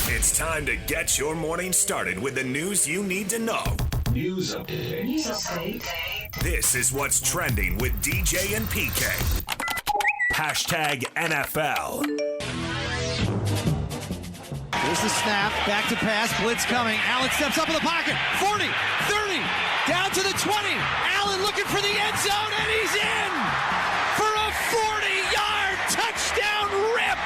It's time to get your morning started with the news you need to know. News update. This is what's trending with DJ and PK. Hashtag NFL. Here's the snap, back to pass, blitz coming. Allen steps up in the pocket, 40, 30, down to the 20. Allen looking for the end zone, and he's in for a 40-yard touchdown rip.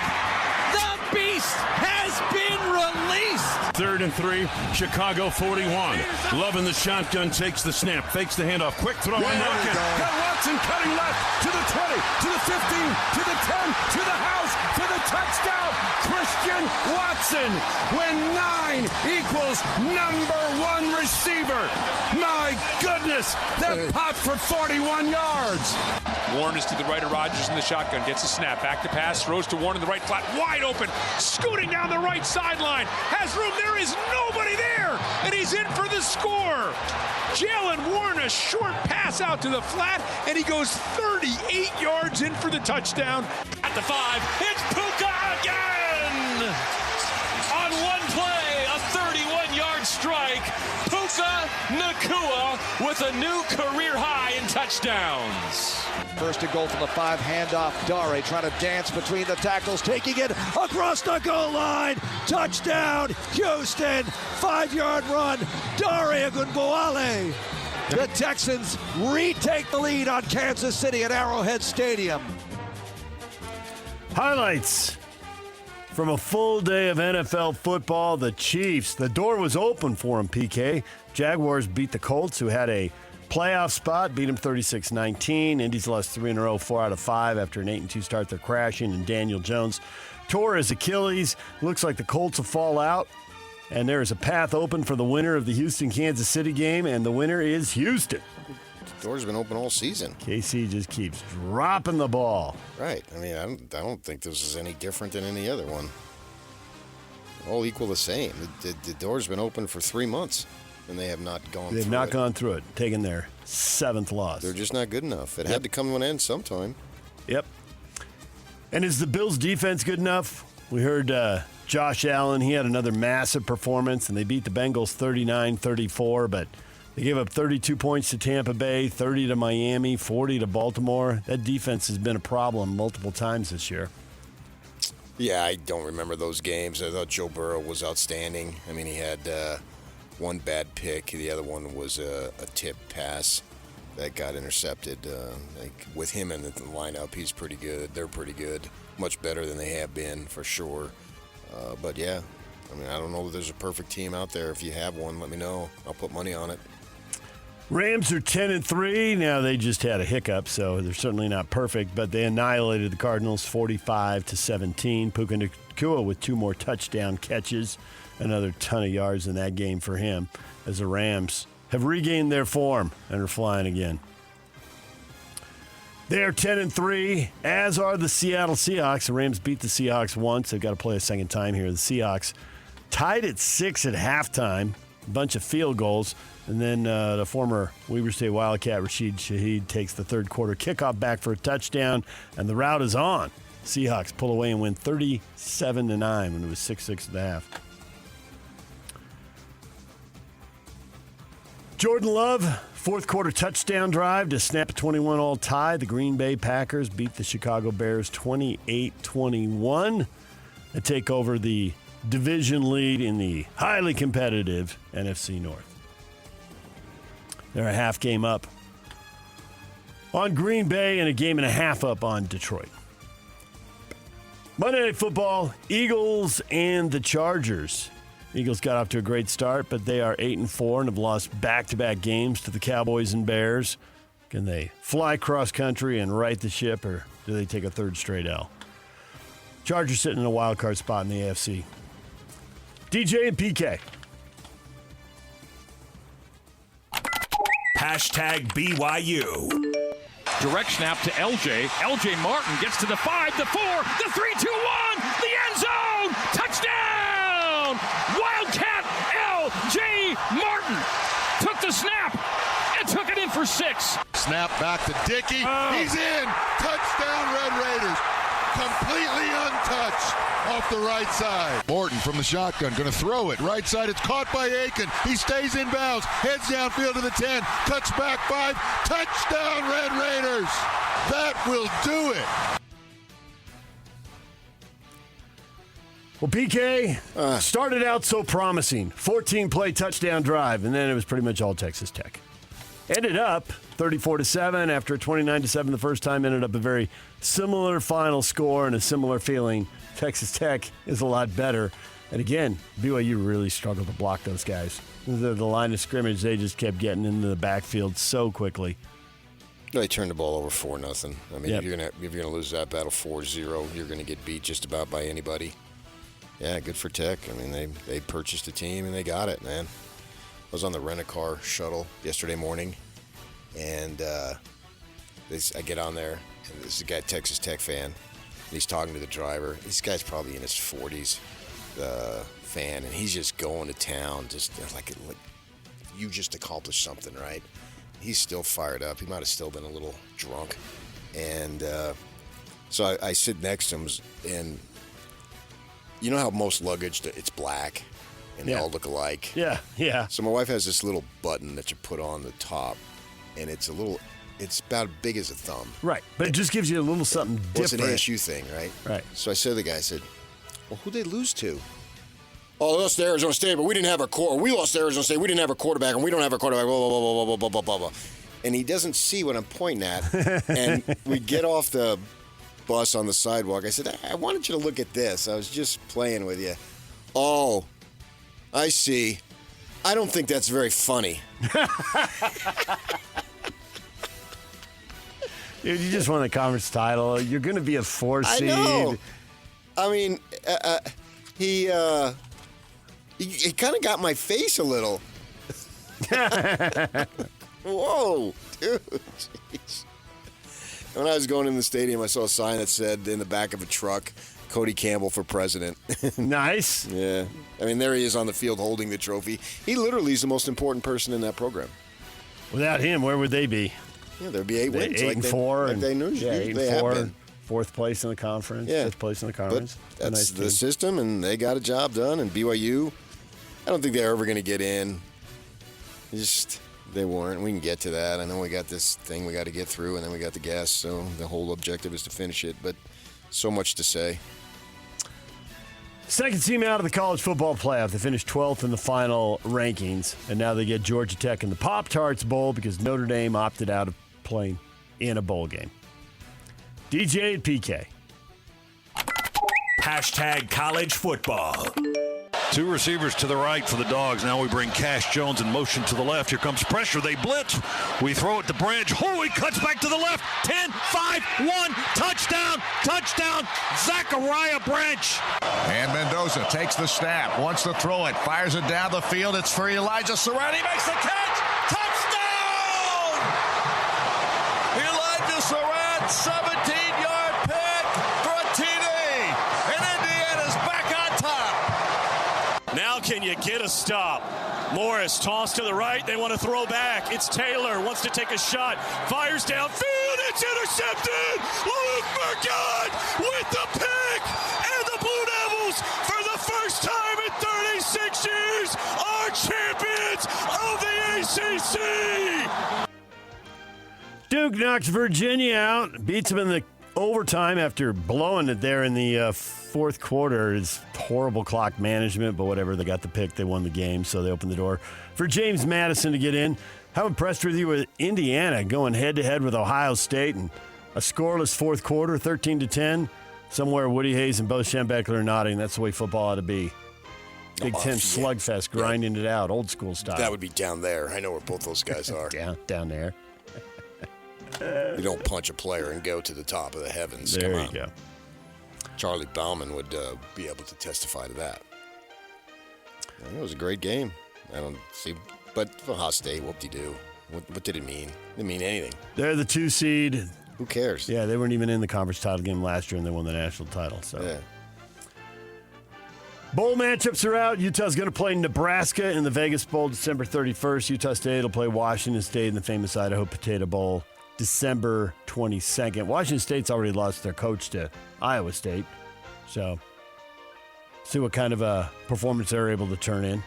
The beast has been released. 3rd and 3, Chicago 41. Love in the shotgun, takes the snap, fakes the handoff, quick throw and rocket. Got Watson cutting left to the 20, to the 15, to the 10, to the house, for the touchdown. Christian Watson, when 9 equals number 1 receiver. My goodness, that popped for 41 yards. Warren is to the right of Rodgers in the shotgun, gets a snap, back to pass, throws to Warren in the right flat, wide open, scooting down the right sideline, has room, there is nobody there, and he's in for the score. Jalen Warren, a short pass out to the flat, and he goes 38 yards in for the touchdown. At the 5, it's Puka again! On one play, a 31-yard strike, Puka Nacua with a new career high in touchdowns. First and goal from the 5, handoff. Dare trying to dance between the tackles, taking it across the goal line. Touchdown, Houston. 5-yard run. Dare Ogunbowale. The Texans retake the lead on Kansas City at Arrowhead Stadium. Highlights from a full day of NFL football. The Chiefs, the door was open for them, PK. Jaguars beat the Colts, who had a playoff spot, beat them 36-19. Indy's lost 3 in a row, 4 out of 5 after an 8-2 start. They're crashing, and Daniel Jones tore his Achilles. Looks like the Colts will fall out, and there is a path open for the winner of the Houston-Kansas City game, and the winner is Houston. The door's been open all season. KC just keeps dropping the ball. Right. I mean, I don't think this is any different than any other one. All equal the same. The door's been open for 3 months, and they have not gone through it. They've not gone through it, taking their 7th loss. They're just not good enough. It had to come to an end sometime. Yep. And is the Bills' defense good enough? We heard Josh Allen. He had another massive performance, and they beat the Bengals 39-34, but they gave up 32 points to Tampa Bay, 30 to Miami, 40 to Baltimore. That defense has been a problem multiple times this year. Yeah, I don't remember those games. I thought Joe Burrow was outstanding. I mean, he had one bad pick. The other one was a tip pass that got intercepted. With him in the lineup, he's pretty good. They're pretty good. Much better than they have been, for sure. But, yeah, I mean, I don't know that there's a perfect team out there. If you have one, let me know. I'll put money on it. Rams are 10-3. Now, they just had a hiccup, so they're certainly not perfect, but they annihilated the Cardinals 45-17. Puka Nacua with 2 more touchdown catches, another ton of yards in that game for him, as the Rams have regained their form and are flying again. They are 10-3, as are the Seattle Seahawks. The Rams beat the Seahawks once. They've got to play a second time here. The Seahawks tied at 6 at halftime, a bunch of field goals. And then the former Weber State Wildcat, Rashid Shaheed, takes the third quarter kickoff back for a touchdown, and the route is on. Seahawks pull away and win 37-9 when it was 6-6 at the half. Jordan Love, fourth quarter touchdown drive to snap a 21-all tie. The Green Bay Packers beat the Chicago Bears 28-21 to take over the division lead in the highly competitive NFC North. They're a half game up on Green Bay and a game and a half up on Detroit. Monday Night Football, Eagles and the Chargers. Eagles got off to a great start, but they are 8-4 and have lost back-to-back games to the Cowboys and Bears. Can they fly cross-country and right the ship, or do they take a third straight L? Chargers sitting in a wild card spot in the AFC. DJ and PK. Hashtag BYU. Direct snap to LJ. LJ Martin gets to the 5, the 4, the 3, 2, 1, the end zone! Touchdown! Wildcat LJ Martin took the snap and took it in for 6. Snap back to Dickey. He's in. Touchdown, Red Raiders. completely untouched off the right side. Morton from the shotgun, going to throw it. Right side, it's caught by Aiken. He stays in bounds, heads downfield to the 10, cuts back 5, touchdown Red Raiders. That will do it. Well, PK started out so promising, 14-play touchdown drive, and then it was pretty much all Texas Tech. Ended up 34-7 after 29-7 the first time. Ended up a very similar final score and a similar feeling. Texas Tech is a lot better. And again, BYU really struggled to block those guys. The line of scrimmage, they just kept getting into the backfield so quickly. They turned the ball over 4-0. I mean, Yep. if you're gonna lose that battle 4-0, you're gonna get beat just about by anybody. Yeah, good for Tech. I mean, they purchased a team and they got it, man. I was on the rent-a-car shuttle yesterday morning, and I get on there, and this is a guy, Texas Tech fan, and he's talking to the driver. This guy's probably in his 40s, the fan, and he's just going to town, just like you just accomplished something, right? He's still fired up. He might have still been a little drunk. And so I sit next to him, and you know how most luggage, it's black, and they all look alike? Yeah, yeah. So my wife has this little button that you put on the top, and it's about as big as a thumb. Right, but it just gives you a little something different. Well, it's an ASU thing, right? Right. So I said to the guy, I said, well, who'd they lose to? Oh, they lost to Arizona State, but we didn't have we lost to Arizona State, we didn't have a quarterback, and we don't have a quarterback, blah, blah, blah, blah, blah, blah, blah, blah. And he doesn't see what I'm pointing at. And we get off the bus on the sidewalk. I said, I wanted you to look at this. I was just playing with you. Oh, I see. I don't think that's very funny. Dude, you just won the conference title. You're going to be a 4 seed. I know. I mean, he kind of got my face a little. Whoa, dude. Jeez. When I was going in the stadium, I saw a sign that said in the back of a truck, Cody Campbell for president. Nice. Yeah. I mean, there he is on the field holding the trophy. He literally is the most important person in that program. Without him, where would they be? Yeah, there'd be 8 wins. 8-4. Like they knew. Yeah, they 8-4. 4th place in the conference. Yeah. 5th place in the conference. But that's the system, and they got a job done. And BYU, I don't think they're ever going to get in. They weren't. We can get to that. I know we got this thing we got to get through, and then we got the guests. So the whole objective is to finish it. But so much to say. Second team out of the college football playoff. They finished 12th in the final rankings, and now they get Georgia Tech in the Pop-Tarts Bowl because Notre Dame opted out of playing in a bowl game. DJ and PK. Hashtag college football. 2 receivers to the right for the Dogs. Now we bring Cash Jones in motion to the left. Here comes pressure. They blitz. We throw it to Branch. Oh, he cuts back to the left. 10, 5, 1. Touchdown. Touchdown. Zachariah Branch. And Mendoza takes the snap. Wants to throw it. Fires it down the field. It's for Elijah Surratt. He makes the catch. Touchdown. Elijah Surratt, 17-yard pick for a TD. And Indiana's back on top. Now can you get a stop? Morris tossed to the right. They want to throw back. It's Taylor. Wants to take a shot. Fires downfield. It's intercepted. Luke Burkett with the pick. And the Blue Devils, for the first time in 36 years, are champions of the ACC. Duke knocks Virginia out. Beats them in the overtime after blowing it there in the fourth quarter. It's horrible clock management, but whatever. They got the pick. They won the game, so they opened the door for James Madison to get in. How impressed with you with Indiana going head-to-head with Ohio State and a scoreless fourth quarter, 13-10. Somewhere Woody Hayes and Bo Schembechler are nodding. That's the way football ought to be. Big Ten slugfest, grinding it out, old school style. That would be down there. I know where both those guys are. down there. You don't punch a player and go to the top of the heavens. There Come you on. go. Charlie Bauman would be able to testify to that. And it was a great game. I don't see, but for Ohio State, whoop-de-doo. What did it mean? It didn't mean anything. They're the 2 seed. Who cares? Yeah, they weren't even in the conference title game last year, and they won the national title. So, yeah. Bowl matchups are out. Utah's going to play Nebraska in the Vegas Bowl December 31st. Utah State will play Washington State in the famous Idaho Potato Bowl December 22nd. Washington State's already lost their coach to Iowa State. So, see what kind of a performance they're able to turn in.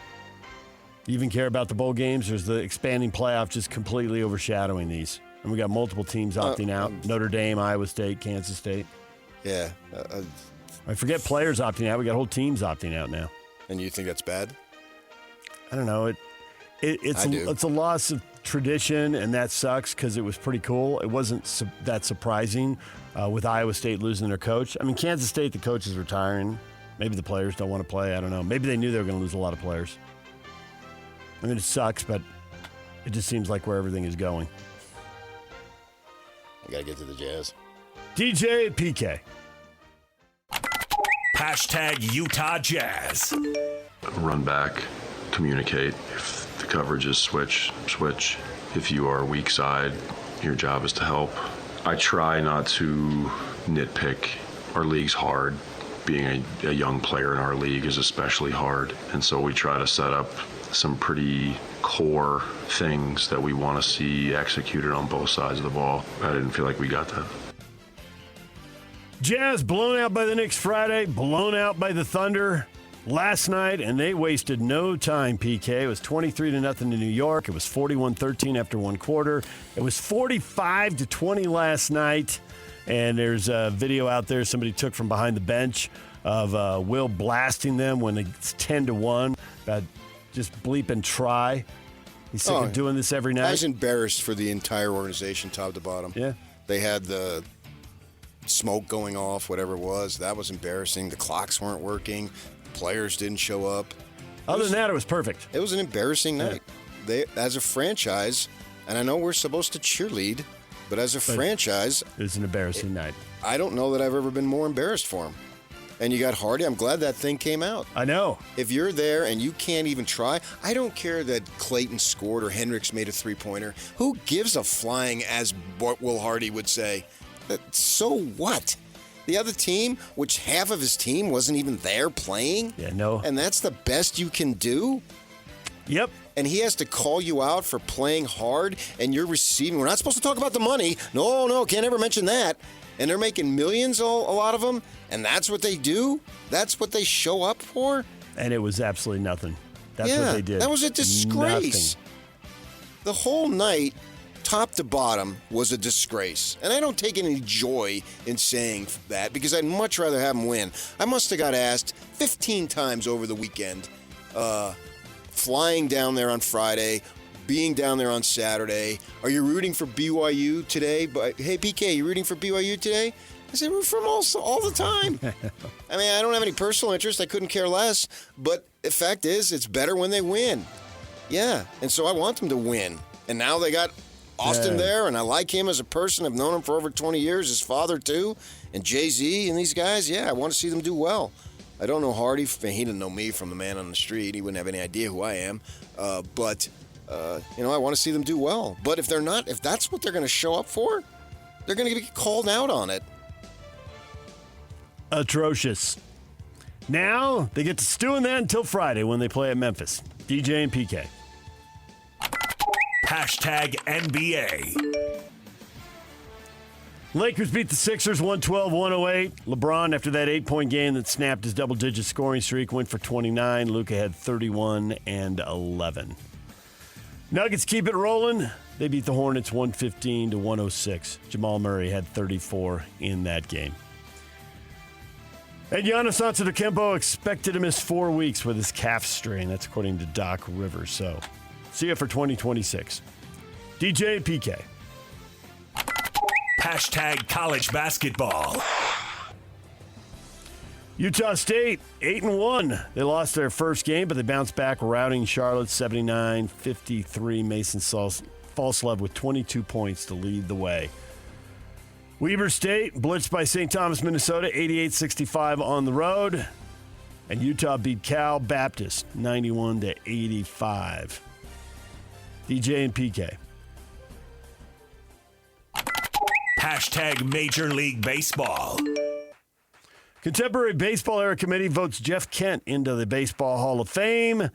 You even care about the bowl games? There's the expanding playoff just completely overshadowing these. And we got multiple teams opting out. Notre Dame, Iowa State, Kansas State. Yeah. I forget players opting out. We got whole teams opting out now. And you think that's bad? I don't know. It's a loss of tradition, and that sucks because it was pretty cool. It wasn't that surprising with Iowa State losing their coach. I mean, Kansas State, the coach is retiring. Maybe the players don't want to play. I don't know. Maybe they knew they were going to lose a lot of players. I mean, it sucks, but it just seems like where everything is going. I got to get to the Jazz. DJ PK. Hashtag Utah Jazz. Run back, communicate. If the coverage is switch. If you are weak side, your job is to help. I try not to nitpick. Our league's hard. Being a young player in our league is especially hard. And so we try to set up some pretty core things that we want to see executed on both sides of the ball. I didn't feel like we got that. Jazz blown out by the Knicks Friday, blown out by the Thunder last night, and they wasted no time, PK. It was 23-0 in New York. It was 41-13 after one quarter. It was 45-20 last night, and there's a video out there somebody took from behind the bench of Will blasting them when it's 10-1. About just bleep and try. He's sick of doing this every night. I was embarrassed for the entire organization, top to bottom. Yeah. They had the smoke going off, whatever it was. That was embarrassing. The clocks weren't working. Players didn't show up. Other than that, it was perfect. It was an embarrassing night. They, as a franchise, and I know we're supposed to cheerlead, but as a franchise, it was an embarrassing night. I don't know that I've ever been more embarrassed for them. And you got Hardy. I'm glad that thing came out. I know. If you're there and you can't even try, I don't care that Clayton scored or Hendricks made a three-pointer. Who gives a flying, as Will Hardy would say? So what? The other team, which half of his team wasn't even there playing? Yeah, no. And that's the best you can do? Yep. And he has to call you out for playing hard, and you're receiving. We're not supposed to talk about the money. No, can't ever mention that. And they're making millions, a lot of them, and that's what they do? That's what they show up for? And it was absolutely nothing. That's what they did. That was a disgrace. Nothing. The whole night, top to bottom, was a disgrace. And I don't take any joy in saying that because I'd much rather have them win. I must have got asked 15 times over the weekend, flying down there on Friday, being down there on Saturday. Are you rooting for BYU today? But hey, PK, you rooting for BYU today? I said, root for them all the time. I mean, I don't have any personal interest. I couldn't care less. But the fact is, it's better when they win. Yeah, and so I want them to win. And now they got Austin there, and I like him as a person. I've known him for over 20 years, his father too, and Jay-Z and these guys. Yeah, I want to see them do well. I don't know Hardy. He didn't know me from the man on the street. He wouldn't have any idea who I am. But I want to see them do well. But if they're not, if that's what they're going to show up for, they're going to get called out on it. Atrocious. Now they get to stew in that until Friday when they play at Memphis. DJ and PK. Hashtag NBA. Lakers beat the Sixers 112-108. LeBron, after that 8-point game that snapped his double-digit scoring streak, went for 29. Luka had 31 and 11. Nuggets keep it rolling. They beat the Hornets 115-106. Jamal Murray had 34 in that game. And Giannis Antetokounmpo expected to miss 4 weeks with his calf strain. That's according to Doc Rivers. So, see you for 2026. DJ and PK. Hashtag college basketball. Utah State, 8-1. They lost their first game, but they bounced back, routing Charlotte 79-53. Mason Falslev with 22 points to lead the way. Weber State, blitzed by St. Thomas, Minnesota, 88-65 on the road. And Utah beat Cal Baptist, 91-85. DJ and PK. Hashtag Major League Baseball. Contemporary Baseball Era Committee votes Jeff Kent into the Baseball Hall of Fame.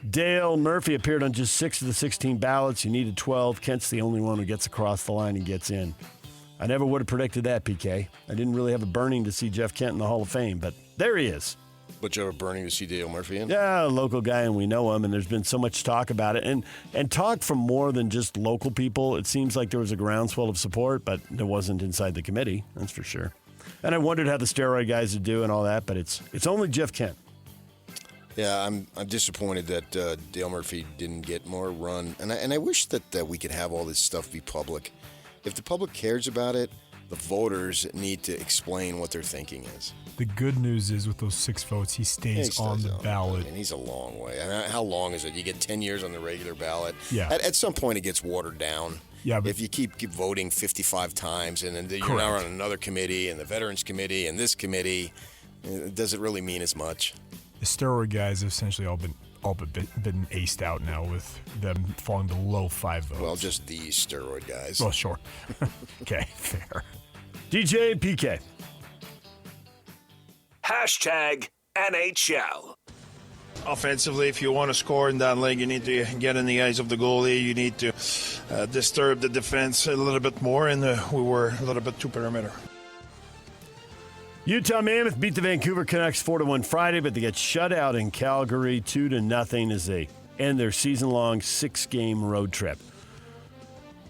Dale Murphy appeared on just 6 of the 16 ballots. You needed 12. Kent's the only one who gets across the line and gets in. I never would have predicted that, PK. I didn't really have a burning to see Jeff Kent in the Hall of Fame, but there he is. But you have a burning to see Dale Murphy in? Yeah, a local guy, and we know him, and there's been so much talk about it. And talk from more than just local people. It seems like there was a groundswell of support, but there wasn't inside the committee, that's for sure. And I wondered how the steroid guys would do and all that, but it's only Jeff Kent. Yeah, I'm disappointed that Dale Murphy didn't get more run. And I wish that we could have all this stuff be public. If the public cares about it, the voters need to explain what their thinking is. The good news is with those 6 votes, he stays on the ballot. And he's a long way. I mean, how long is it? You get 10 years on the regular ballot. Yeah. At some point, it gets watered down. Yeah, but if you keep voting 55 times and then you're now on another committee and the Veterans Committee and this committee, does it really mean as much? The steroid guys have essentially all been aced out now with them falling below 5 votes. Well, just these steroid guys. Well, sure. Okay, fair. DJ and PK. Hashtag NHL. Offensively, if you want to score in that league, you need to get in the eyes of the goalie. You need to disturb the defense a little bit more, and we were a little bit too perimeter. Utah Mammoth beat the Vancouver Canucks 4-1 Friday, but they get shut out in Calgary 2-0 as they end their season-long 6-game road trip.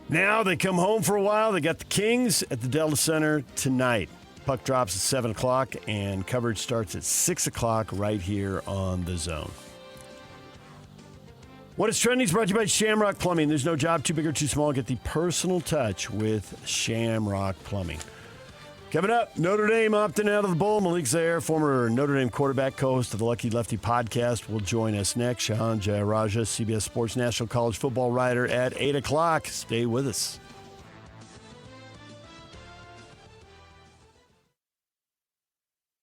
Now they come home for a while. They got the Kings at the Delta Center tonight. Puck drops at 7 o'clock, and coverage starts at 6 o'clock right here on The Zone. What is Trending is brought to you by Shamrock Plumbing. There's no job too big or too small. Get the personal touch with Shamrock Plumbing. Coming up, Notre Dame opting out of the bowl. Malik Zaire, former Notre Dame quarterback, co-host of the Lucky Lefty podcast, will join us next. Shahan Jayaraja, CBS Sports National College football writer at 8 o'clock. Stay with us.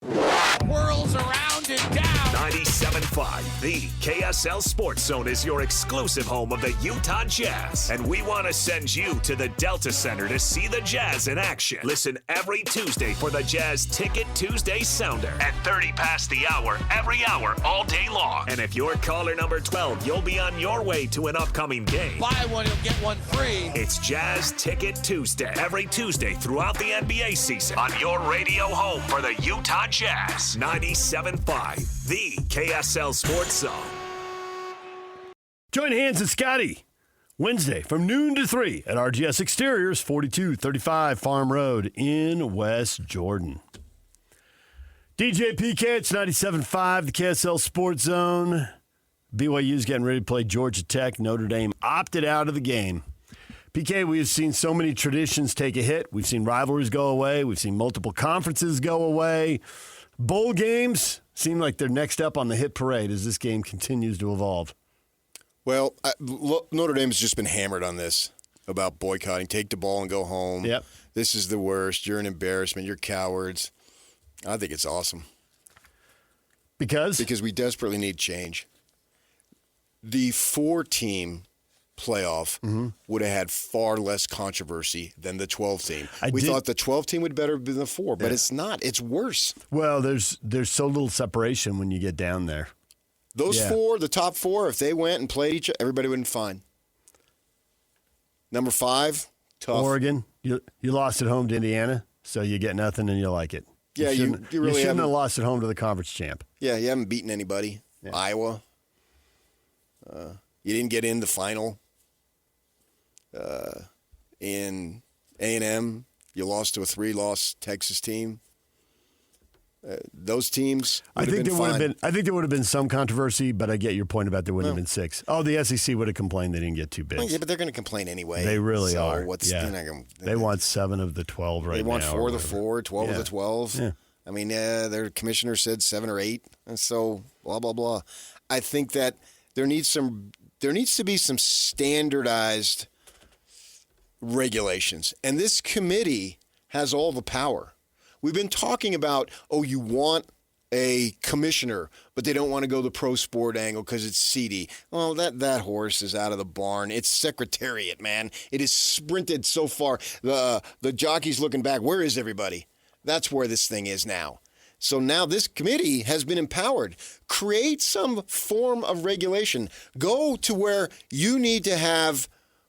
Whirls around and down. 97.5, the KSL Sports Zone is your exclusive home of the Utah Jazz. And we want to send you to the Delta Center to see the Jazz in action. Listen every Tuesday for the Jazz Ticket Tuesday Sounder at 30 past the hour, every hour, all day long. And if you're caller number 12, you'll be on your way to an upcoming game. Buy one, you'll get one free. It's Jazz Ticket Tuesday, every Tuesday throughout the NBA season on your radio home for the Utah Jazz. 97.5, the KSL Sports Zone. Join Hans and Scotty Wednesday from noon to 3 at RGS Exteriors, 4235 Farm Road in West Jordan. DJ PK, it's 97.5, the KSL Sports Zone. BYU's getting ready to play Georgia Tech. Notre Dame opted out of the game. PK, we've seen so many traditions take a hit. We've seen rivalries go away. We've seen multiple conferences go away. Bowl games seem like they're next up on the hit parade as this game continues to evolve. Well, Notre Dame's just been hammered on this about boycotting. Take the ball and go home. Yep. This is the worst. You're an embarrassment. You're cowards. I think it's awesome. Because? Because we desperately need change. The 4-team playoff would have had far less controversy than the 12-team. We thought the 12-team would be better than the 4, but it's not. It's worse. Well, there's so little separation when you get down there. Those 4, the top 4, if they went and played each other, everybody would be fine. Number 5, tough. Oregon, you lost at home to Indiana, so you get nothing and you like it. Yeah, you really shouldn't have lost at home to the conference champ. Yeah, you haven't beaten anybody. Yeah. Iowa. You didn't get in the final. In A&M, you lost to a 3-loss Texas team. Those teams would have been fine. I think there would have been some controversy, but I get your point about there wouldn't have been 6. Oh, the SEC would have complained they didn't get 2 bids. Well, yeah, but they're going to complain anyway. They really are. They want 7 of the 12 right now. They want 4 of the 4, 12 of the 12. Yeah. I mean, their commissioner said 7 or 8, and so blah, blah, blah. I think that there needs to be some standardized regulations, and this committee has all the power. We've been talking about, you want a commissioner, but they don't want to go the pro sport angle because it's seedy. Well, that horse is out of the barn. It's Secretariat, man. It is sprinted so far. The jockey's looking back. Where is everybody? That's where this thing is now. So now this committee has been empowered. Create some form of regulation. Go to where you need to have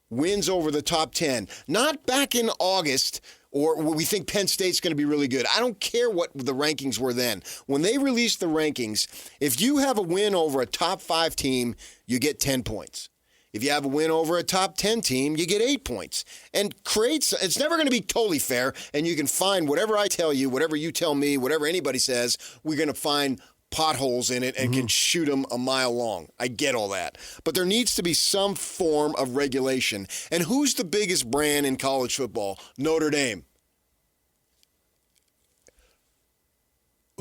wins over the top 10. Not back in August or we think Penn State's going to be really good. I don't care what the rankings were then. When they released the rankings, if you have a win over a top 5 team, you get 10 points. If you have a win over a top 10 team, you get 8 points. And it's never going to be totally fair, and you can find whatever I tell you, whatever you tell me, whatever anybody says, we're going to find potholes in it and can shoot them a mile long. I get all that. But there needs to be some form of regulation. And who's the biggest brand in college football? Notre Dame.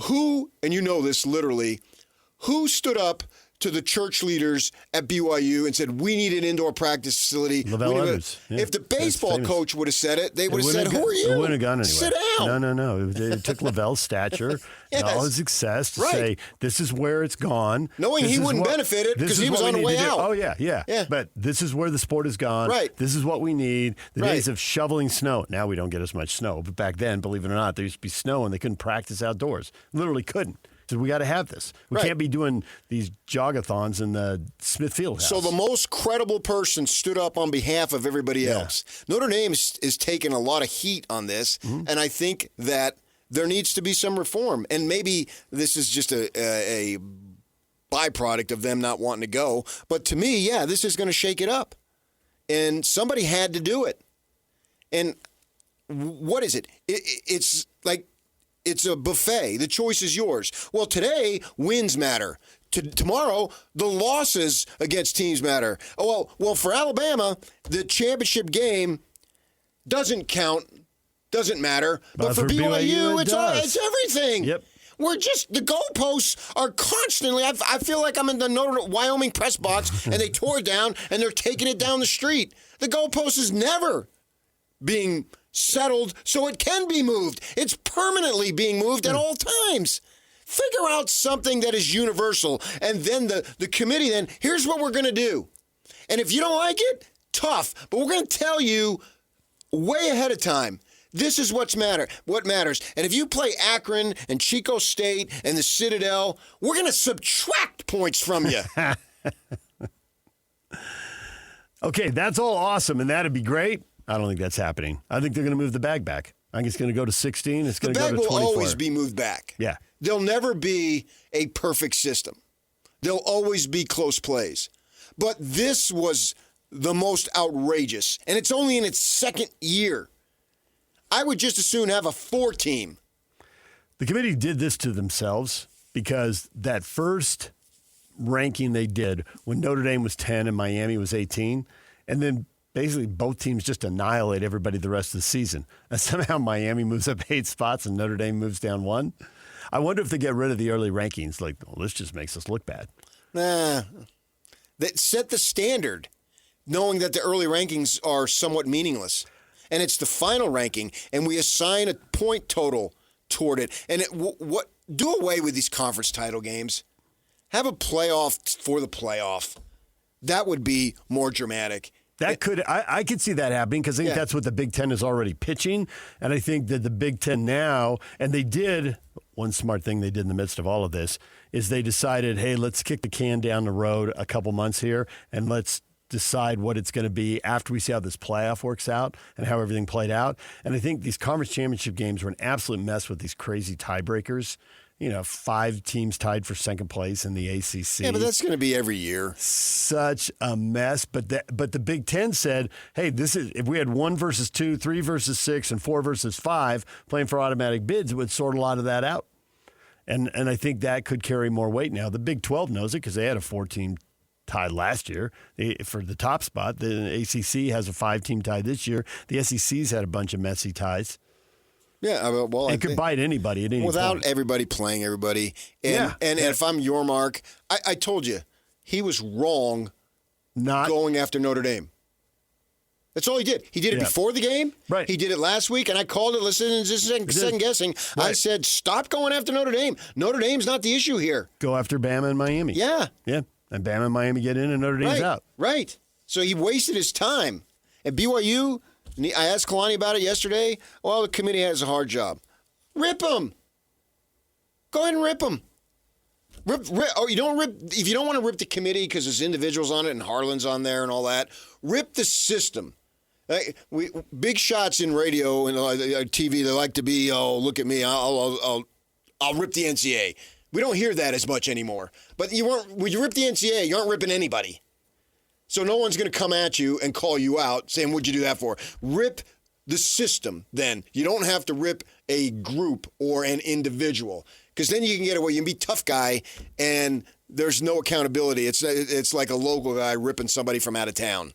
Who, and you know this literally, who stood up to the church leaders at BYU and said, we need an indoor practice facility? Lavelle Edwards. Yeah. If the baseball coach would have said it, they would have said, who are you? It wouldn't have gone anywhere. Sit down. No. It took Lavelle's stature and all his success to say, this is where it's gone. Knowing he wouldn't benefit it because he was on the way out. Oh, yeah. But this is where the sport has gone. Right. This is what we need. The days of shoveling snow. Now we don't get as much snow. But back then, believe it or not, there used to be snow and they couldn't practice outdoors. Literally couldn't. So we got to have this. We can't be doing these jogathons in the Smith Field house. So the most credible person stood up on behalf of everybody else. Notre Dame is taking a lot of heat on this, and I think that there needs to be some reform. And maybe this is just a byproduct of them not wanting to go. But to me, this is going to shake it up. And somebody had to do it. And what is it? It's like... It's a buffet. The choice is yours. Well, today, wins matter. Tomorrow, the losses against teams matter. Well, for Alabama, the championship game doesn't count, doesn't matter. But for BYU, it's everything. Yep. The goalposts are constantly, I feel like I'm in the Wyoming press box, and they tore it down, and they're taking it down the street. The goalpost is never being settled so it can be moved. It's permanently being moved at all times. Figure out something that is universal. And then the committee, here's what we're going to do. And if you don't like it, tough. But we're going to tell you way ahead of time. This is what matters. And if you play Akron and Chico State and the Citadel, we're going to subtract points from you. Okay, that's all awesome, and that'd be great. I don't think that's happening. I think they're going to move the bag back. I think it's going to go to 16. It's going to go to 24. The bag will always be moved back. Yeah. There'll never be a perfect system. There'll always be close plays. But this was the most outrageous, and it's only in its second year. I would just as soon have a 4-team. The committee did this to themselves because that first ranking they did when Notre Dame was 10 and Miami was 18, and then basically both teams just annihilate everybody the rest of the season. And somehow Miami moves up 8 spots and Notre Dame moves down 1. I wonder if they get rid of the early rankings. Like, well, this just makes us look bad. Nah. That set the standard, knowing that the early rankings are somewhat meaningless. And it's the final ranking, and we assign a point total toward it. And do away with these conference title games. Have a playoff for the playoff. That would be more dramatic. I could see that happening because I think that's what the Big Ten is already pitching. And I think that the Big Ten now, and they did, one smart thing they did in the midst of all of this, is they decided, hey, let's kick the can down the road a couple months here, and let's decide what it's going to be after we see how this playoff works out and how everything played out. And I think these conference championship games were an absolute mess with these crazy tiebreakers. 5 teams tied for second place in the ACC. Yeah, but that's going to be every year. Such a mess. But the Big Ten said, hey, this is if we had 1 versus 2, 3 versus 6, and 4 versus 5 playing for automatic bids, it would sort a lot of that out. And I think that could carry more weight now. The Big 12 knows it because they had a 4-team tie last year for the top spot. The ACC has a 5-team tie this year. The SEC's had a bunch of messy ties. Yeah, well, it could bite anybody at any without point. Everybody playing everybody. And if I'm your Mark, I told you he was wrong not going after Notre Dame. That's all he did. He did it before the game. Right. He did it last week, and I called it. Listen, just second guessing. Right. I said, stop going after Notre Dame. Notre Dame's not the issue here. Go after Bama and Miami. Yeah. Yeah. And Bama and Miami get in, and Notre Dame's out. Right. So he wasted his time. And BYU, I asked Kalani about it yesterday. Well, the committee has a hard job. Rip them. Go ahead and rip them. Rip. Oh, you don't rip if you don't want to rip the committee because there's individuals on it and Harlan's on there and all that. Rip the system. Big shots in radio and TV. They like to be, oh, look at me. I'll rip the NCAA. We don't hear that as much anymore. But when you rip the NCAA, you aren't ripping anybody. So no one's going to come at you and call you out saying, what'd you do that for? Rip the system then. You don't have to rip a group or an individual because then you can get away. You can be tough guy and there's no accountability. It's like a local guy ripping somebody from out of town.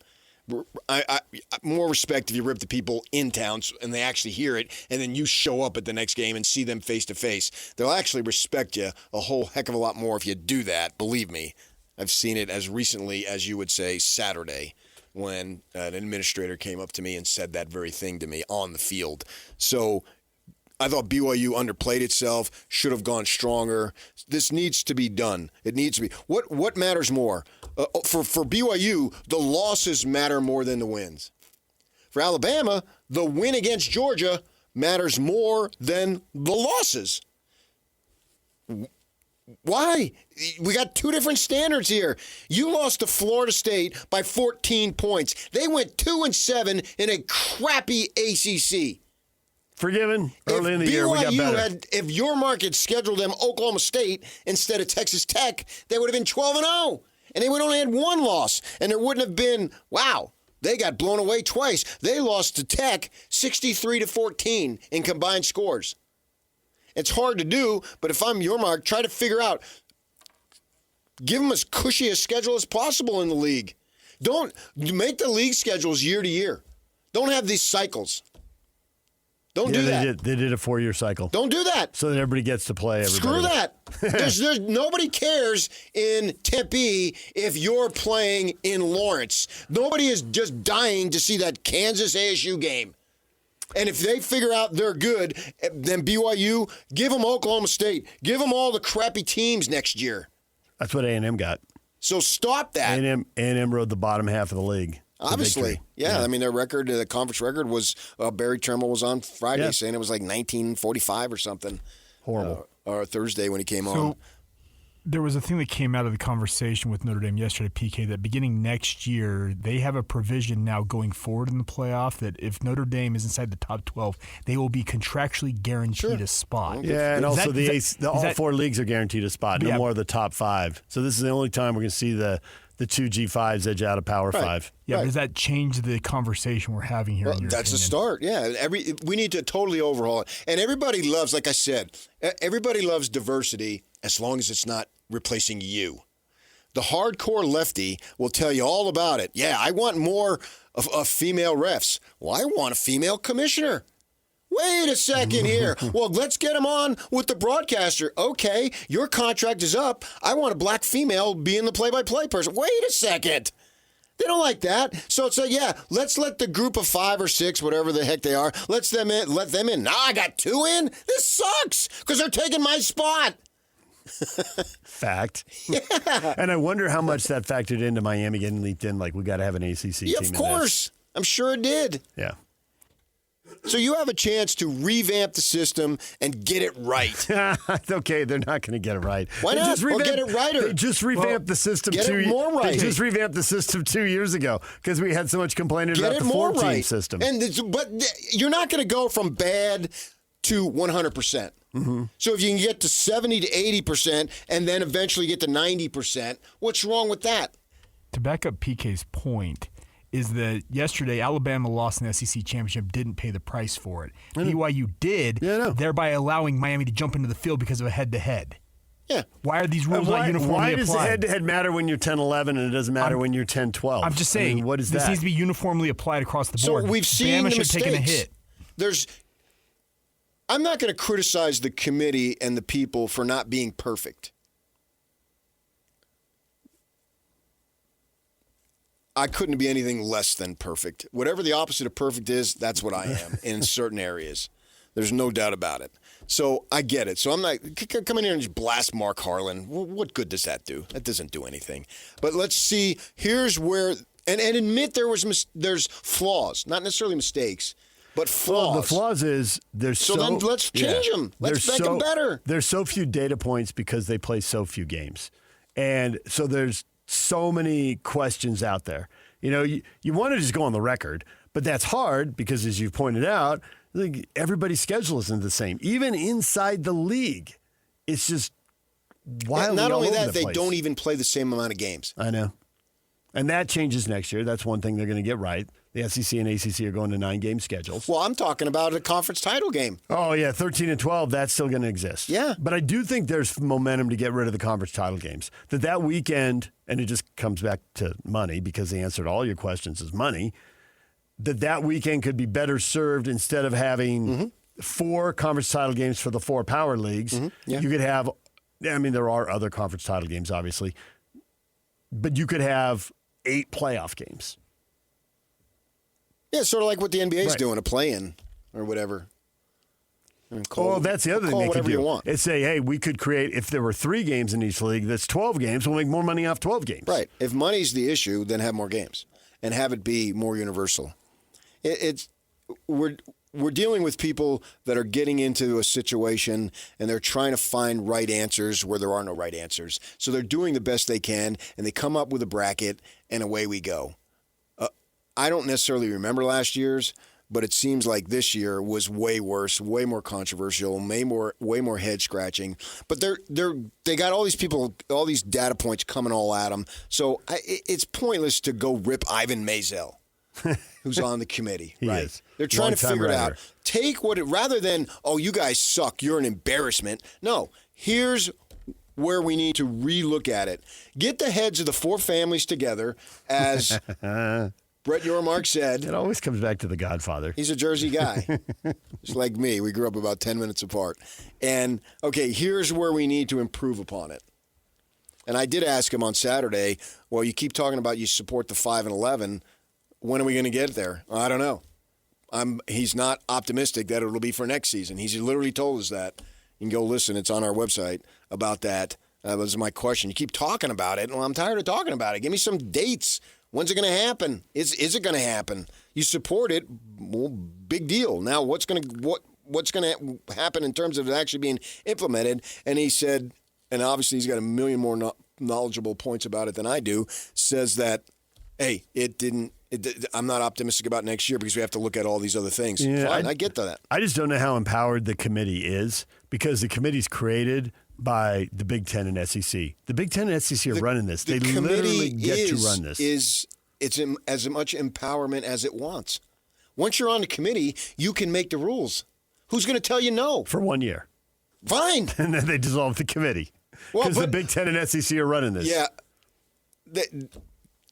I more respect if you rip the people in town and they actually hear it and then you show up at the next game and see them face to face. They'll actually respect you a whole heck of a lot more if you do that. Believe me. I've seen it as recently as you would say Saturday when an administrator came up to me and said that very thing to me on the field. So I thought BYU underplayed itself, should have gone stronger. This needs to be done. It needs to be. What matters more? For BYU, the losses matter more than the wins. For Alabama, the win against Georgia matters more than the losses. Why? We got two different standards here. You lost to Florida State by 14 points. They went 2-7 in a crappy ACC. Forgiven. Early in the year, we got better. If your market scheduled them Oklahoma State instead of Texas Tech, they would have been 12-0. And they would only had one loss. And there wouldn't have been, wow, they got blown away twice. They lost to Tech 63-14 in combined scores. It's hard to do, but if I'm your mark, try to figure out, give them as cushy a schedule as possible in the league. Don't make the league schedules year to year. Don't have these cycles. Don't do that. They did a 4-year cycle. Don't do that. So that everybody gets to play. Screw that. There's nobody cares in Tempe if you're playing in Lawrence. Nobody is just dying to see that Kansas ASU game. And if they figure out they're good, then BYU, give them Oklahoma State. Give them all the crappy teams next year. That's what A&M got. So stop that. A&M rode the bottom half of the league. Obviously. Yeah. I mean, their record, the conference record was, Barry Tremmel was on Friday saying it was like 1945 or something. Horrible. Or Thursday when he came on. There was a thing that came out of the conversation with Notre Dame yesterday, PK, that beginning next year, they have a provision now going forward in the playoff that if Notre Dame is inside the top 12, they will be contractually guaranteed a spot. Yeah, and also all four leagues are guaranteed a spot, no more of the top 5. So this is the only time we're going to see the two G5s edge out of Power 5. Yeah, but does that change the conversation we're having here? Well, that's a start. Yeah, we need to totally overhaul it. And everybody loves, like I said, everybody loves diversity as long as it's not replacing you. The hardcore lefty will tell you all about it. Yeah, I want more of female refs. Well, I want a female commissioner. Wait a second here. Well, let's get him on with the broadcaster. Okay, your contract is up. I want a black female being the play-by-play person. Wait a second. They don't like that. So it's like, yeah, let's let the group of 5 or 6, whatever the heck they are, let them in. Now I got 2 in? This sucks because they're taking my spot. Fact. Yeah. And I wonder how much that factored into Miami getting leaked in, like we got to have an ACC team. Yeah, of course. I'm sure it did. Yeah. So you have a chance to revamp the system and get it right. Okay, they're not going to get it right. Why not? Get it right. They just revamped the system. Get it more right. They just revamped the system 2 years ago because we had so much complaining about the 4-team system. But you're not going to go from bad to 100%. Mm-hmm. So if you can get to 70 to 80% and then eventually get to 90%, what's wrong with that? To back up PK's point, is that yesterday Alabama lost in the SEC championship, didn't pay the price for it. BYU did, thereby allowing Miami to jump into the field because of a head-to-head. Yeah. Why are these rules not uniformly applied? Why does the head-to-head matter when you're 10-11 and it doesn't matter when you're 10-12? I'm just saying, what is this that? needs to be uniformly applied across the board. So we've seen Bama the should have taken a hit. I'm not going to criticize the committee and the people for not being perfect. I couldn't be anything less than perfect. Whatever the opposite of perfect is, that's what I am in certain areas. There's no doubt about it. So I get it. So I'm not come in here and just blast Mark Harlan. What good does that do? That doesn't do anything. But let's see. Here's where and admit there's flaws, not necessarily mistakes, But flaws. Well, the flaws is there's so then let's change them. Let's make them better. There's so few data points because they play so few games. And so there's so many questions out there. You want to just go on the record, but that's hard because, as you pointed out, everybody's schedule isn't the same. Even inside the league, it's just wildly not only all over that, the they place. don't even play the same amount of games. I know. And that changes next year. That's one thing they're going to get right. The SEC and ACC are going to 9-game schedules. Well, I'm talking about a conference title game. Oh, yeah, 13 and 12, that's still going to exist. Yeah. But I do think there's momentum to get rid of the conference title games. That weekend, and it just comes back to money because the answer to all your questions is money, that weekend could be better served instead of having 4 conference title games for the 4 power leagues. Yeah. You could have, there are other conference title games, obviously, but you could have 8 playoff games. Yeah, sort of like what the NBA's doing, a play-in or whatever. That's the other thing they could do. You want. It's say, hey, we could create, if there were 3 games in each league, that's 12 games. We'll make more money off 12 games. Right. If money's the issue, then have more games and have it be more universal. We're dealing with people that are getting into a situation and they're trying to find right answers where there are no right answers. So they're doing the best they can, and they come up with a bracket, and away we go. I don't necessarily remember last year's, but it seems like this year was way worse, way more controversial, way more head scratching. But they got all these people, all these data points coming all at them. So it's pointless to go rip Ivan Maisel, who's on the committee. He right? is. They're trying to figure it out. Writer. Take rather than, oh, you guys suck, you're an embarrassment. No, here's where we need to relook at it. Get the heads of the 4 families together, as Brett Yormark said. It always comes back to the Godfather. He's a Jersey guy. Just like me. We grew up about 10 minutes apart. And, okay, here's where we need to improve upon it. And I did ask him on Saturday, well, you keep talking about you support the 5 and 11. When are we going to get there? I don't know. He's not optimistic that it'll be for next season. He's literally told us that. You can go listen. It's on our website about that. That was my question. You keep talking about it. Well, I'm tired of talking about it. Give me some dates. When's it going to happen? Is it going to happen? You support it, well, big deal. Now, what's going to happen in terms of it actually being implemented? And he said, and obviously he's got a million more knowledgeable points about it than I do, says that, hey, I'm not optimistic about next year because we have to look at all these other things. Yeah, Fine, I get to that. I just don't know how empowered the committee is because the committee's created by the Big Ten and SEC. The Big Ten and SEC are running this. They literally get to run this. It's as much empowerment as it wants. Once you're on the committee, you can make the rules. Who's going to tell you no? For 1 year. Fine. And then they dissolve the committee because the Big Ten and SEC are running this. Yeah.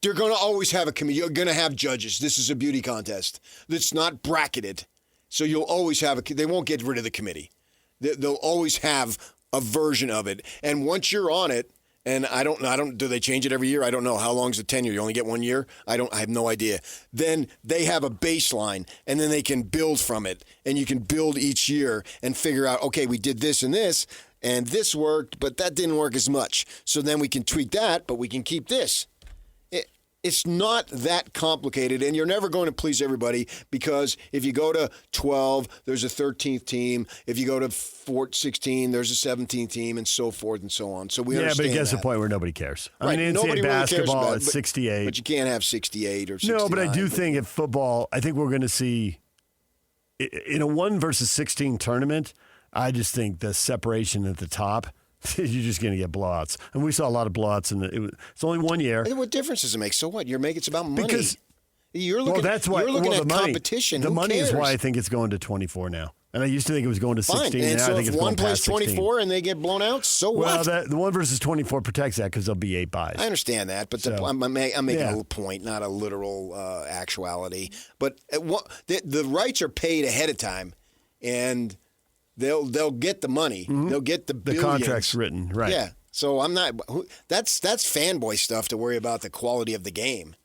They're going to always have a committee. You're going to have judges. This is a beauty contest. It's not bracketed. So you'll always have they won't get rid of the committee. They'll always have a version of it. And once you're on it, and I don't, do they change it every year? I don't know. How long is the tenure? You only get 1 year? I have no idea. Then they have a baseline, and then they can build from it. And you can build each year and figure out, okay, we did this and this worked, but that didn't work as much. So then we can tweak that, but we can keep this. It's not that complicated, and you're never going to please everybody because if you go to 12, there's a 13th team. If you go to 16, there's a 17th team, and so forth and so on. So we understand but it gets to that. the point where nobody cares. Right. I mean, Nobody NCAA really cares basketball about at it, but, 68. But you can't have 68 or 69. No, but I do think at football, I think we're going to see, in a 1 versus 16 tournament, I just think the separation at the top, you're just going to get blowouts. And we saw a lot of blowouts. It's only 1 year. What difference does it make? So what? It's about money. Because you're looking at competition. The Who money cares? is why I think it's going to 24 now. And I used to think it was going to 16. Fine. And now so I think if it's one going plays past 16. 24 and they get blown out, so what? Well, the 1 versus 24 protects that because there'll be 8 buys. I understand that, but I'm making a little point, not a literal actuality. But the rights are paid ahead of time, and they'll get the money. Mm-hmm. They'll get the billions. Contract's written, right? Yeah. So I'm not. That's fanboy stuff to worry about the quality of the game.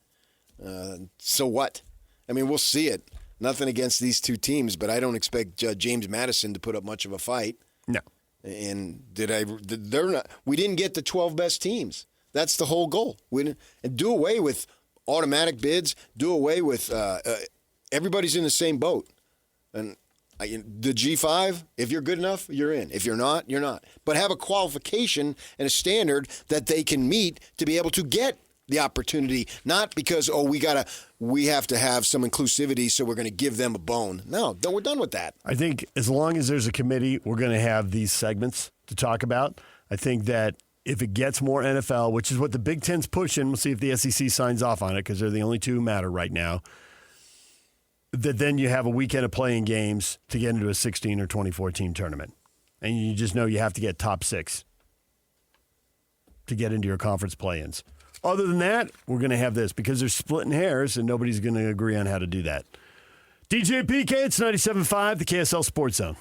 So what? I mean, we'll see it. Nothing against these two teams, but I don't expect James Madison to put up much of a fight. No. And we didn't get the 12 best teams. That's the whole goal. And do away with automatic bids. Do away with everybody's in the same boat. And the G5, if you're good enough, you're in. If you're not, you're not. But have a qualification and a standard that they can meet to be able to get the opportunity, not because, we have to have some inclusivity, so we're going to give them a bone. No, we're done with that. I think as long as there's a committee, we're going to have these segments to talk about. I think that if it gets more NFL, which is what the Big Ten's pushing, we'll see if the SEC signs off on it because they're the only two who matter right now, that then you have a weekend of playing games to get into a 16 or 24-team tournament. And you just know you have to get top 6 to get into your conference play-ins. Other than that, we're going to have this because they're splitting hairs and nobody's going to agree on how to do that. DJ PK, it's 97.5, the KSL Sports Zone.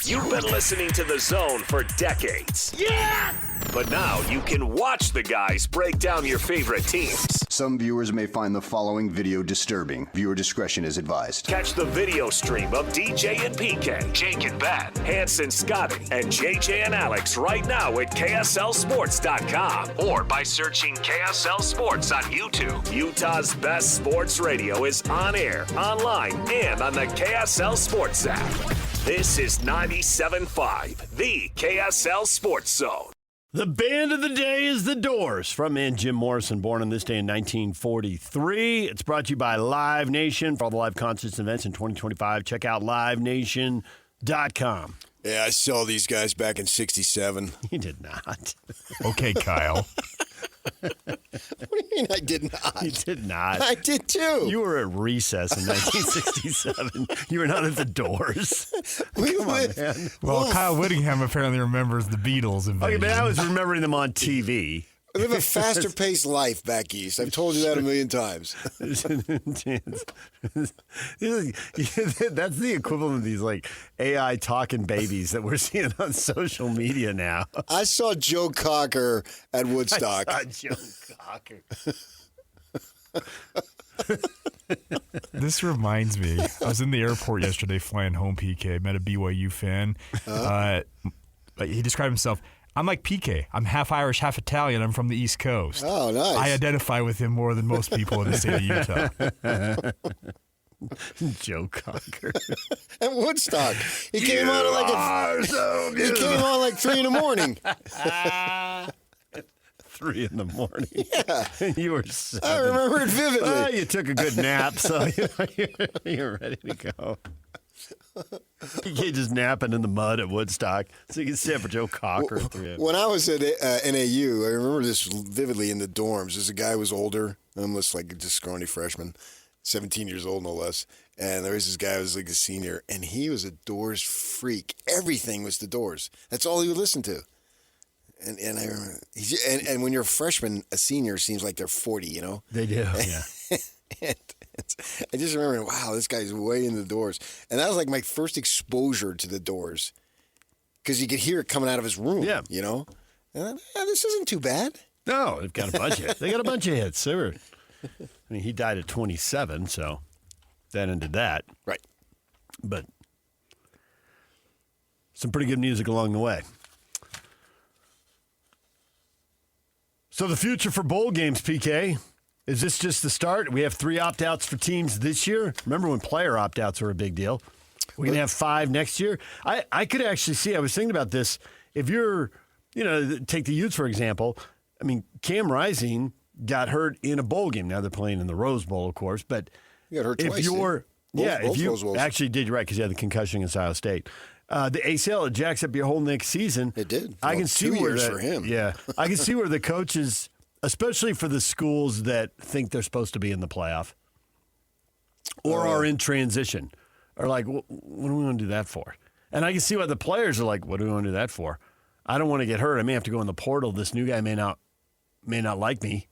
You've been listening to The Zone for decades. Yes! But now you can watch the guys break down your favorite teams. Some viewers may find the following video disturbing. Viewer discretion is advised. Catch the video stream of DJ and PK, Jake and Ben, Hanson, Scotty, and JJ and Alex right now at KSLSports.com or by searching KSL Sports on YouTube. Utah's best sports radio is on air, online, and on the KSL Sports app. This is 97.5, the KSL Sports Zone. The band of the day is The Doors, frontman Jim Morrison, born on this day in 1943. It's brought to you by Live Nation. For all the live concerts and events in 2025, check out livenation.com. Yeah, I saw these guys back in 67. You did not. Okay, Kyle. What do you mean I did not? You did not. I did too. You were at recess in 1967. You were not at The Doors. Come on, man. Well, Kyle Whittingham apparently remembers the Beatles invasion. Okay, but I was remembering them on TV. I live a faster-paced life back east. I've told you that a million times. That's the equivalent of these like AI talking babies that we're seeing on social media now. I saw Joe Cocker at Woodstock. I saw Joe Cocker. This reminds me. I was in the airport yesterday flying home, PK. Met a BYU fan. He described himself, I'm like PK. I'm half Irish, half Italian. I'm from the East Coast. Oh, nice. I identify with him more than most people in the state of Utah. Joe Cocker. At Woodstock. He came on at he came on like 3 in the morning. 3 in the morning. Yeah. You were 7. I remember it vividly. You took a good nap, so you're ready to go. You can't just napping in the mud at Woodstock, so you can stand for Joe Cocker. When I was at NAU, I remember this vividly in the dorms. There's a guy who was older, almost like just scrawny freshman, 17 years old no less. And there was this guy who was like a senior, and he was a Doors freak. Everything was the Doors. That's all he would listen to. And I remember, and when you're a freshman, a senior seems like they're 40, you know? They do, yeah. I just remember, wow, this guy's way in the Doors. And that was like my first exposure to the Doors. Because you could hear it coming out of his room, you know? And this isn't too bad. No, they've got a bunch of They got a bunch of hits. He died at 27, so that ended that. Right. But some pretty good music along the way. So the future for bowl games, PK, is this just the start? We have 3 opt-outs for teams this year. Remember when player opt-outs were a big deal? We're going to have 5 next year. I could actually see, I was thinking about this, if you're, take the Utes, for example. I mean, Cam Rising got hurt in a bowl game. Now they're playing in the Rose Bowl, of course. But you got hurt if twice. if you actually did right because you had the concussion against Ohio State. The ACL, it jacks up your whole next season. It did. I can see 2 where years for him. Yeah, I can see where the coaches, especially for the schools that think they're supposed to be in the playoff or are in transition, are like, what do we want to do that for? And I can see why the players are like, what do we want to do that for? I don't want to get hurt. I may have to go in the portal. This new guy may not like me.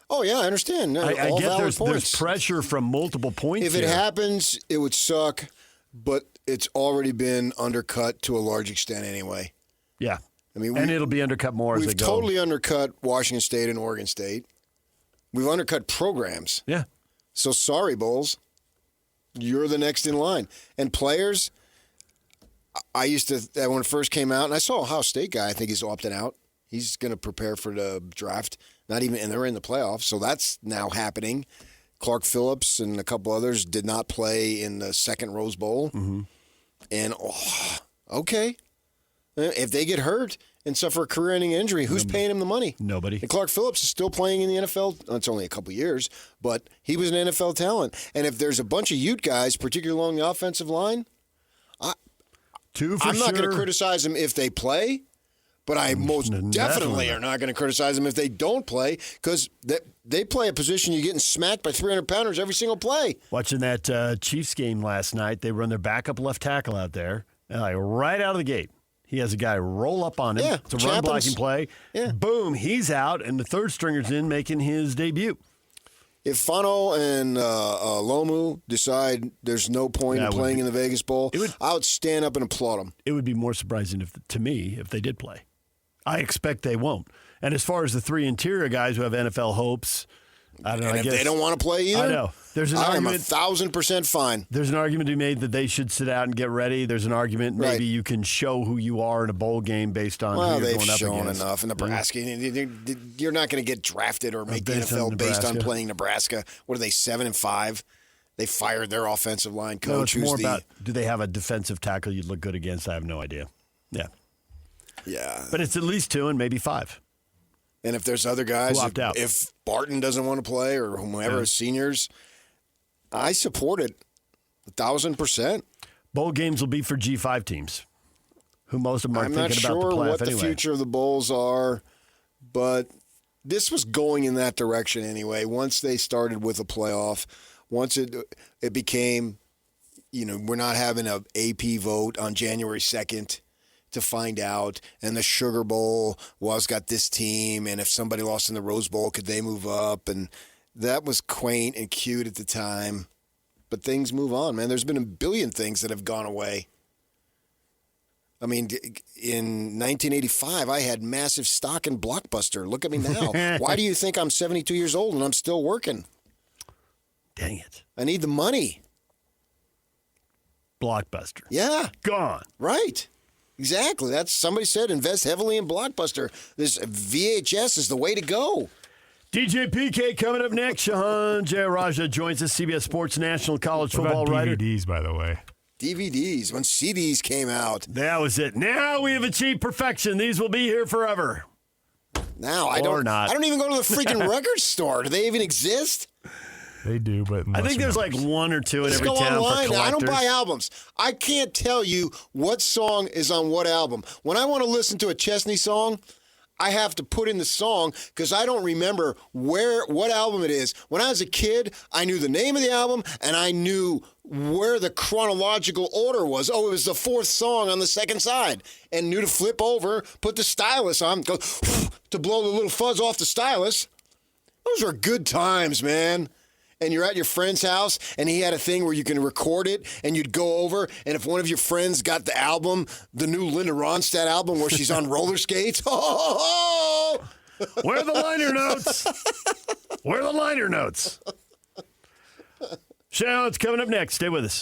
Oh, yeah, I understand. No, I get there's pressure from multiple points. If it happens, it would suck, but it's already been undercut to a large extent anyway. Yeah. I mean, and it'll be undercut more as they go. We've totally undercut Washington State and Oregon State. We've undercut programs. Yeah. So sorry, Bowls. You're the next in line. And players, I used to, when it first came out, and I saw Ohio State guy, I think he's opting out. He's going to prepare for the draft. And they're in the playoffs, so that's now happening. Clark Phillips and a couple others did not play in the second Rose Bowl. Mm-hmm. And, okay. If they get hurt and suffer a career-ending injury, who's paying him the money? Nobody. And Clark Phillips is still playing in the NFL. It's only a couple years, but he was an NFL talent. And if there's a bunch of Ute guys, particularly along the offensive line, I'm not going to criticize them if they play, but I most definitely are not going to criticize them if they don't play, because they play a position you're getting smacked by 300-pounders every single play. Watching that Chiefs game last night, they run their backup left tackle out there, and right out of the gate. He has a guy roll up on him. Yeah, it's a run-blocking play. Yeah. Boom, he's out, and the third stringer's in making his debut. If Fano and Lomu decide there's no point in playing in the Vegas Bowl, I would stand up and applaud them. It would be more surprising to me if they did play. I expect they won't. And as far as the three interior guys who have NFL hopes, I don't know. And if they don't want to play either, I know. There's an argument. I'm 1,000% fine. There's an argument to be made that they should sit out and get ready. There's an argument maybe you can show who you are in a bowl game based on who you're going up against. Well, they've shown enough in Nebraska. You're not going to get drafted or make the NFL based on playing Nebraska. What are they, 7-5? They fired their offensive line coach. No, it's more about, do they have a defensive tackle you'd look good against? I have no idea. Yeah. Yeah. But it's at least 2 and maybe 5. And if there's other guys, who opt out. If Barton doesn't want to play or whomever is seniors, I support it 1,000%. Bowl games will be for G5 teams, who most of them are thinking about the playoff anyway. I'm not sure what the future of the bowls are, but this was going in that direction anyway. Once they started with a playoff, once it became, we're not having an AP vote on January 2nd. To find out, and the Sugar Bowl got this team, and if somebody lost in the Rose Bowl, could they move up? And that was quaint and cute at the time, but things move on, man. There's been a billion things that have gone away. I mean, in 1985, I had massive stock in Blockbuster. Look at me now. Why do you think I'm 72 years old and I'm still working? Dang it. I need the money. Blockbuster. Yeah. Gone. Right. Exactly. That's somebody said invest heavily in Blockbuster. This VHS is the way to go. DJ PK coming up next. Shahan Jayaraja joins us, CBS Sports National College Football writer. DVDs, by the way. DVDs, when CDs came out. That was it. Now we have achieved perfection. These will be here forever. Now, I don't even go to the freaking record store. Do they even exist? They do, but I think there's like 1 or 2 in every town online. for collectors. I don't buy albums. I can't tell you what song is on what album. When I want to listen to a Chesney song, I have to put in the song because I don't remember what album it is. When I was a kid, I knew the name of the album and I knew where the chronological order was. Oh, it was the 4th song on the second side, and knew to flip over, put the stylus on, go to blow the little fuzz off the stylus. Those were good times, man. And you're at your friend's house, and he had a thing where you can record it, and you'd go over, and if one of your friends got the album, the new Linda Ronstadt album where she's on roller skates, where are the liner notes? Where are the liner notes? Shout, it's coming up next. Stay with us.